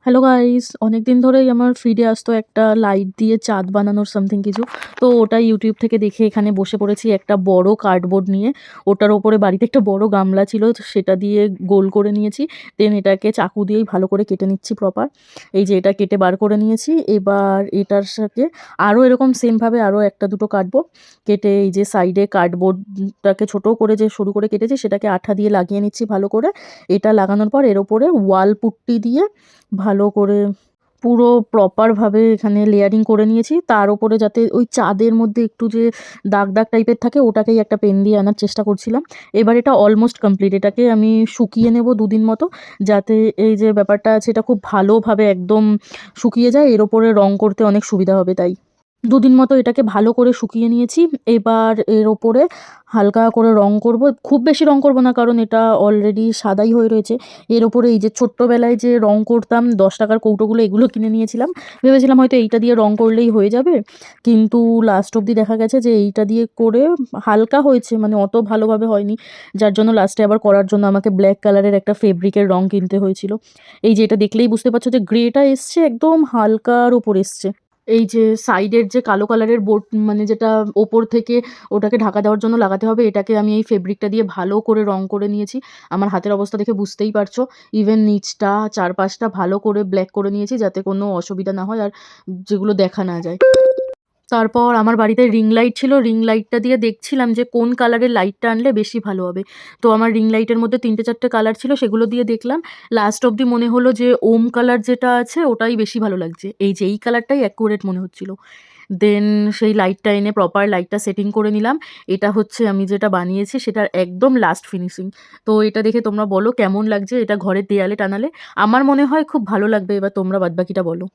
Hello guys! অনেকদিন ধরেই আমার ফিডে আসতো একটা লাইট দিয়ে চাঁদ বানানোর সামথিং কিছু। তো ওটা YouTube থেকে দেখে এখানে বসে পড়েছি একটা বড় কার্ডবোর্ড নিয়ে। ওটার ওপরে বাড়িতে একটা বড় গামলা ছিল, তো সেটা দিয়ে গোল করে নিয়েছি। দেন এটাকে চাকু দিয়েই ভালো করে কেটে নিচ্ছি প্রপার। এই যে এটা কেটে বার করে নিয়েছি। এবার এটার সাথে আরও এরকম সেমভাবে আরও ১টা ২টো কাটবো। কেটে এই যে সাইডে কার্ডবোর্ডটাকে ছোট করে যে সরু করে কেটেছি সেটাকে আঠা দিয়ে লাগিয়ে নিচ্ছি ভালো করে। এটা লাগানোর পর এর ওপরে ওয়াল পুট্টি দিয়ে ভালো করে পুরো প্রপারভাবে এখানে লেয়ারিং করে নিয়েছি। তার ওপরে যাতে ওই চাঁদের মধ্যে একটু যে দাগ দাগ টাইপের থাকে ওটাকেই একটা পেন দিয়ে আনার চেষ্টা করছিলাম। এবার এটা অলমোস্ট কমপ্লিট। এটাকে আমি শুকিয়ে নেব ২ দিন মতো, যাতে এই যে ব্যাপারটা আছে এটা খুব ভালোভাবে একদম শুকিয়ে যায়। এর ওপরে রং করতে অনেক সুবিধা হবে তাই। ২ দিন মতো এটাকে ভালো করে শুকিয়ে নিয়েছি। এবার এর ওপরে হালকা করে রং করব। খুব বেশি রং করব না, কারণ এটা অলরেডি সাদাই হয়ে রয়েছে। এর ওপরে এই যে ছোট্টবেলায় যে রং করতাম ৳১০ র কৌটোগুলো, এগুলো কিনে নিয়েছিলাম। ভেবেছিলাম হয়তো এইটা দিয়ে রং করলেই হয়ে যাবে। কিন্তু লাস্ট অবধি দেখা গেছে যে এইটা দিয়ে করে হালকা হয়েছে, মানে অত ভালোভাবে হয়নি। যার জন্য লাস্টে আবার করার জন্য আমাকে ব্ল্যাক কালারের একটা ফেব্রিকের রং কিনতে হয়েছিল। এই যে এটা দেখলেই বুঝতে পারছো যে গ্রেটা এসছে, একদম হালকার ওপর এসছে। এই যে সাইডের যে কালো কালারের বোর্ড, মানে যেটা ওপর থেকে ওটাকে ঢাকা দেওয়ার জন্য লাগাতে হবে, এটাকে আমি এই ফেব্রিকটা দিয়ে ভালো করে রং করে নিয়েছি। আমার হাতের অবস্থা দেখে বুঝতেই পারছো। ইভেন নিচটা চারপাশটা ভালো করে ব্ল্যাক করে নিয়েছি, যাতে কোনো অসুবিধা না হয় আর যেগুলো দেখা না যায়। তারপর আমার বাড়িতে রিং লাইট ছিল। রিং লাইটটা দিয়ে দেখছিলাম যে কোন কালারের লাইটটা আনলে বেশি ভালো হবে। তো আমার রিং লাইটের মধ্যে ৩টে ৪টে কালার ছিল, সেগুলো দিয়ে দেখলাম। লাস্ট অবধি মনে হলো যে ওম কালার যেটা আছে ওটাই বেশি ভালো লাগছে। এই যে এই কালারটাই অ্যাকুরেট মনে হচ্ছিল। দেন সেই লাইটটা এনে প্রপার লাইটটা সেটিং করে নিলাম। এটা হচ্ছে আমি যেটা বানিয়েছি সেটার একদম লাস্ট ফিনিশিং। তো এটা দেখে তোমরা বলো কেমন লাগছে এটা ঘরের দেয়ালে টানালে? আমার মনে হয় খুব ভালো লাগবে। এবার তোমরা বাদবাকিটা বলো।